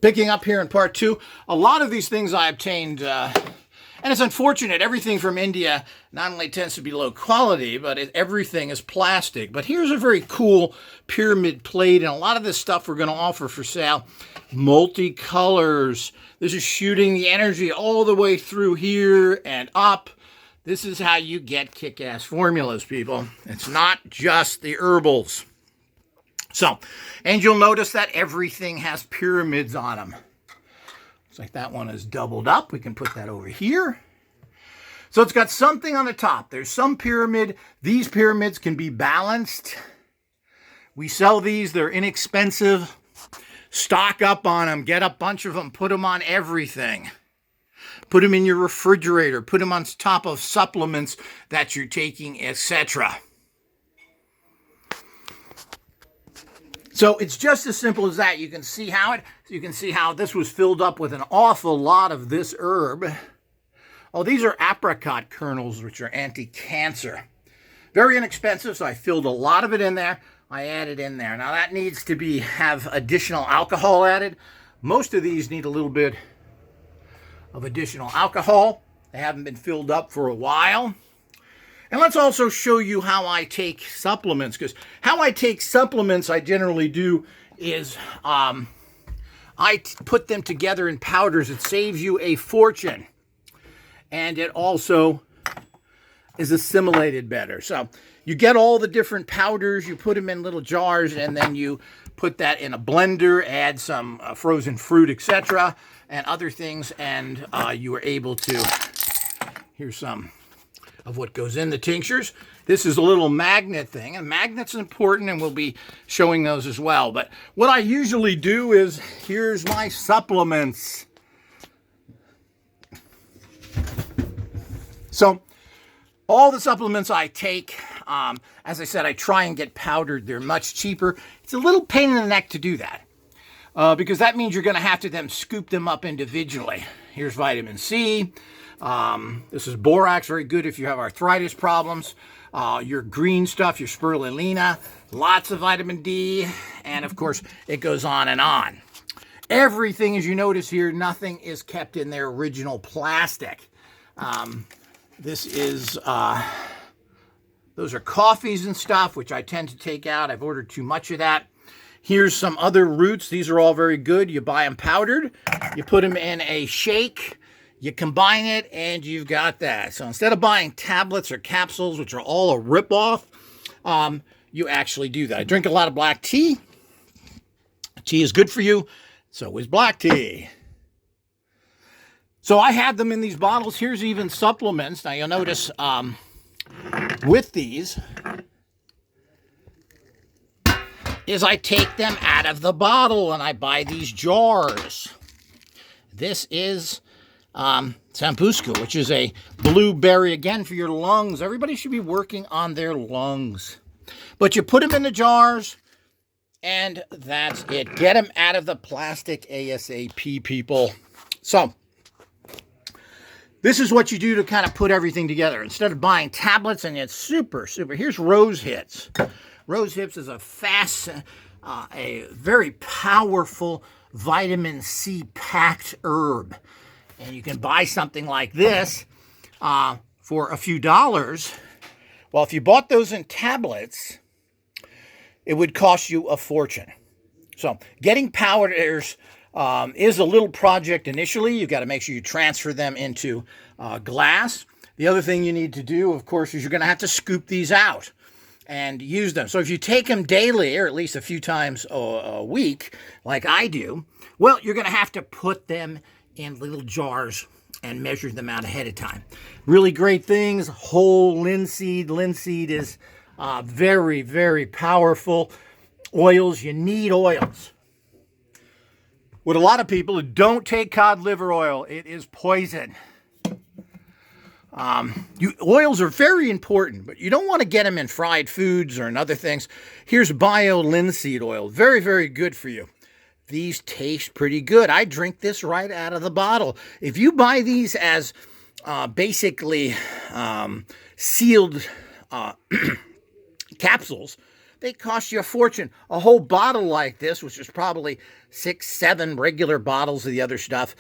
Picking up here in part two, a lot of these things I obtained, and it's unfortunate, everything from India not only tends to be low quality, but everything is plastic. But here's a very cool pyramid plate, and a lot of this stuff we're going to offer for sale. Multicolors. This is shooting the energy all the way through here and up. This is how you get kick-ass formulas, people. It's not just the herbals. So, and you'll notice that everything has pyramids on them. Looks like that one is doubled up. We can put that over here. So it's got something on the top. There's some pyramid. These pyramids can be balanced. We sell these. They're inexpensive. Stock up on them. Get a bunch of them. Put them on everything. Put them in your refrigerator. Put them on top of supplements that you're taking, etc. So it's just as simple as that. You can see how this was filled up with an awful lot of this herb. Oh, these are apricot kernels, which are anti-cancer. Very inexpensive, so I filled a lot of it in there. I added in there. Now that needs to have additional alcohol added. Most of these need a little bit of additional alcohol. They haven't been filled up for a while. And let's also show you how I take supplements, because how I take supplements I generally do is I put them together in powders. It saves you a fortune. And it also is assimilated better. So you get all the different powders, you put them in little jars, and then you put that in a blender, add some frozen fruit, etc., and other things, and you are able to, here's some of what goes in the tinctures. This is a little magnet thing, and magnets are important, and we'll be showing those as well. But what I usually do is, here's my supplements. So all the supplements I take, as I said, I try and get powdered. They're much cheaper. It's a little pain in the neck to do that, because that means you're going to have to then scoop them up individually. Here's vitamin C. This is borax, very good if you have arthritis problems. Your green stuff, your spirulina, lots of vitamin D, and of course, it goes on and on. Everything, as you notice here, nothing is kept in their original plastic. This is, those are coffees and stuff, which I tend to take out. I've ordered too much of that. Here's some other roots. These are all very good. You buy them powdered. You put them in a shake. You combine it, and you've got that. So instead of buying tablets or capsules, which are all a ripoff, you actually do that. I drink a lot of black tea. Tea is good for you. So is black tea. So I have them in these bottles. Here's even supplements. Now you'll notice with these is I take them out of the bottle and I buy these jars. This is Sambuca, which is a blueberry, again, for your lungs. Everybody should be working on their lungs. But you put them in the jars, and that's it. Get them out of the plastic ASAP, people. So this is what you do to kind of put everything together. Instead of buying tablets, and it's super. Here's Rose Hits. Rose Hits is a very powerful vitamin C packed herb. And you can buy something like this for a few dollars. Well, if you bought those in tablets, it would cost you a fortune. So getting powders is a little project initially. You've got to make sure you transfer them into glass. The other thing you need to do, of course, is you're going to have to scoop these out and use them. So if you take them daily, or at least a few times a week, like I do, well, you're going to have to put them in little jars and measure them out ahead of time. Really great things. Whole linseed. Linseed is very, very powerful. Oils, you need oils. With a lot of people who don't take cod liver oil, it is poison. Oils are very important, but you don't want to get them in fried foods or in other things. Here's bio-linseed oil. Very, very good for you. These taste pretty good. I drink this right out of the bottle. If you buy these as basically sealed capsules, they cost you a fortune. A whole bottle like this, which is probably 6, 7 regular bottles of the other stuff,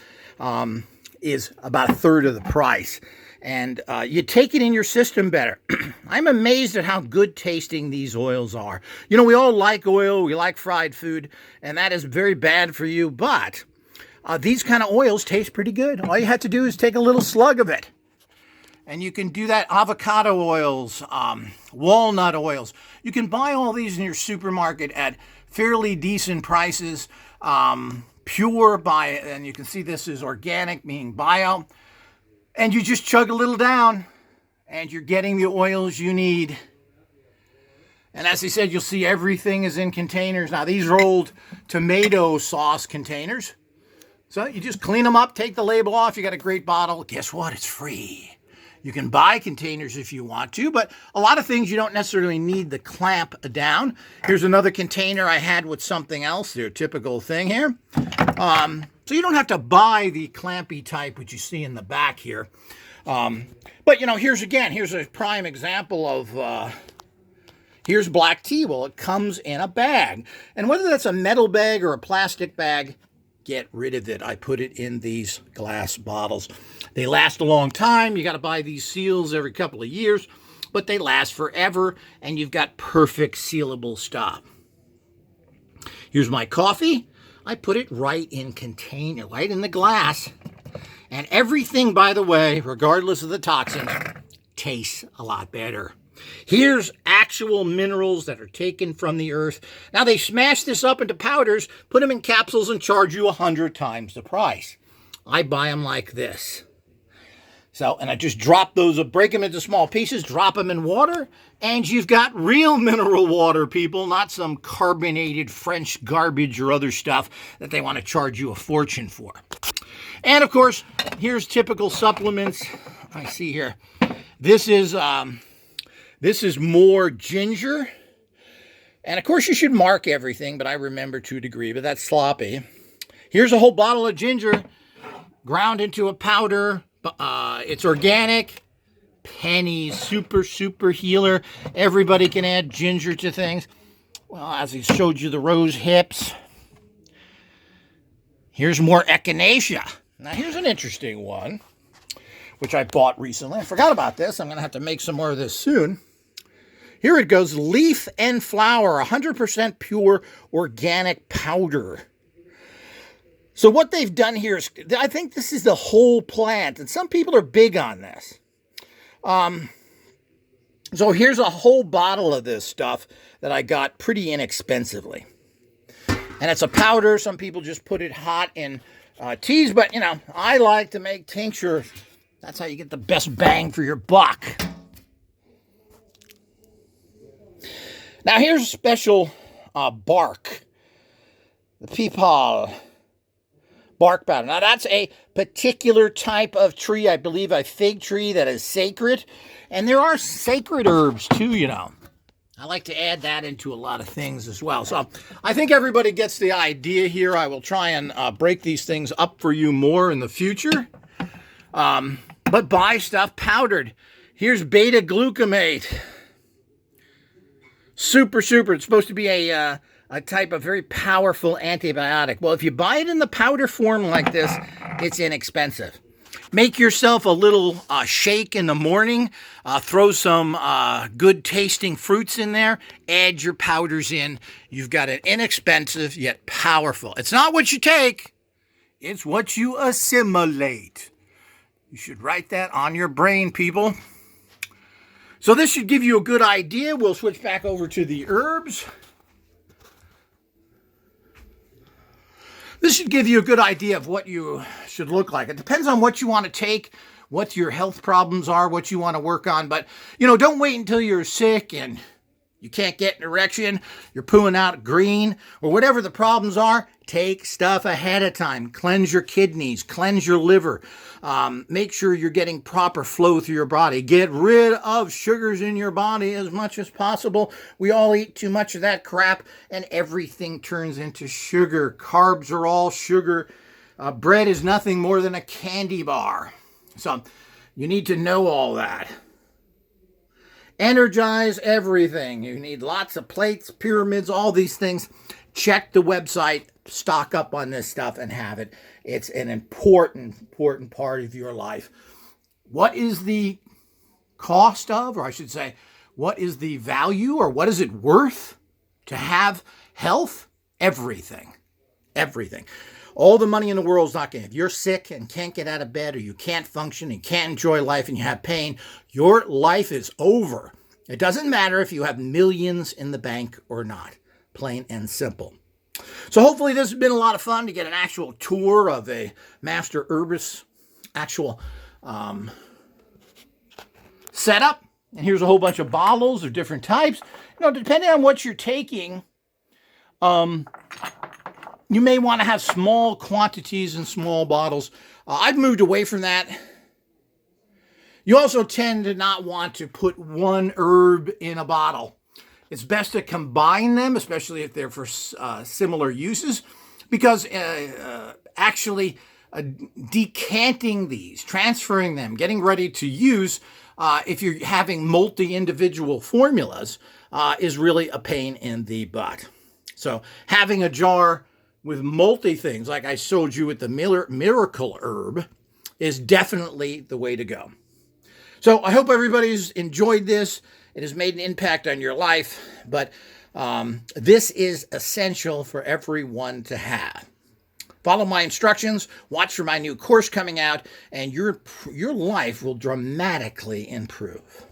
is about a third of the price. And you take it in your system better. I'm amazed at how good tasting these oils are. You know, we all like oil, we like fried food, and that is very bad for you, but these kind of oils taste pretty good. All you have to do is take a little slug of it. And you can do that. Avocado oils, walnut oils. You can buy all these in your supermarket at fairly decent prices. Pure by, and you can see this is organic, meaning bio. And you just chug a little down, and you're getting the oils you need. And as I said, you'll see everything is in containers. Now, these are old tomato sauce containers. So you just clean them up, take the label off. You got a great bottle. Guess what? It's free. You can buy containers if you want to, but a lot of things you don't necessarily need the clamp down. Here's another container I had with something else, their typical thing here. So you don't have to buy the clampy type, which you see in the back here. But, you know, here's a prime example of, here's black tea. Well, it comes in a bag. And whether that's a metal bag or a plastic bag, get rid of it. I put it in these glass bottles. They last a long time. You got to buy these seals every couple of years, but they last forever, and you've got perfect sealable stuff. Here's my coffee. I put it right in container, right in the glass. And everything, by the way, regardless of the toxins, tastes a lot better. Here's actual minerals that are taken from the earth. Now, they smash this up into powders, put them in capsules, and charge you 100 times the price. I buy them like this. So, and I just drop those, break them into small pieces, drop them in water, and you've got real mineral water, people, not some carbonated French garbage or other stuff that they want to charge you a fortune for. And, of course, here's typical supplements. I see here. This is more ginger. And, of course, you should mark everything, but I remember to a degree, but that's sloppy. Here's a whole bottle of ginger ground into a powder. It's organic. Pennies, super healer. Everybody can add ginger to things. Well, as I showed you the rose hips. Here's more echinacea. Now, here's an interesting one, which I bought recently. I forgot about this. I'm going to have to make some more of this soon. Here it goes, leaf and flower, 100% pure organic powder. So what they've done here is, I think this is the whole plant, and some people are big on this. So here's a whole bottle of this stuff that I got pretty inexpensively. And it's a powder. Some people just put it hot in teas, but, you know, I like to make tinctures. That's how you get the best bang for your buck. Now, here's a special bark. The peepal bark powder. Now, that's a particular type of tree, I believe a fig tree that is sacred. And there are sacred herbs, too, you know. I like to add that into a lot of things as well. So I think everybody gets the idea here. I will try and break these things up for you more in the future. But buy stuff powdered. Here's beta glucamate. Super. It's supposed to be a type of very powerful antibiotic. Well, if you buy it in the powder form like this, it's inexpensive. Make yourself a little shake in the morning. Throw some good tasting fruits in there. Add your powders in. You've got an inexpensive yet powerful. It's not what you take. It's what you assimilate. You should write that on your brain, people. So this should give you a good idea. We'll switch back over to the herbs. This should give you a good idea of what you should look like. It depends on what you want to take, what your health problems are, what you want to work on. But, you know, don't wait until you're sick and you can't get an erection, you're pooing out green, or whatever the problems are. Take stuff ahead of time. Cleanse your kidneys, cleanse your liver. Make sure you're getting proper flow through your body. Get rid of sugars in your body as much as possible. We all eat too much of that crap, and everything turns into sugar. Carbs are all sugar. Bread is nothing more than a candy bar. So you need to know all that. energize everything. You need lots of plates, pyramids, all these things. Check the website, stock up on this stuff, and have it. It's an important part of your life. What is the cost of, or I should say, what is the value, or what is it worth to have health? Everything. Everything. All the money in the world is not going to. If you're sick and can't get out of bed, or you can't function and can't enjoy life and you have pain, your life is over. It doesn't matter if you have millions in the bank or not. Plain and simple. So hopefully this has been a lot of fun to get an actual tour of a master herbist actual setup. And here's a whole bunch of bottles of different types. You know, depending on what you're taking, you may want to have small quantities in small bottles. I've moved away from that. You also tend to not want to put one herb in a bottle. It's best to combine them, especially if they're for similar uses, because actually decanting these, transferring them, getting ready to use, if you're having multi-individual formulas, is really a pain in the butt. So having a jar with multi-things, like I showed you with the miracle herb, is definitely the way to go. So I hope everybody's enjoyed this. It has made an impact on your life, but this is essential for everyone to have. Follow my instructions, watch for my new course coming out, and your life will dramatically improve.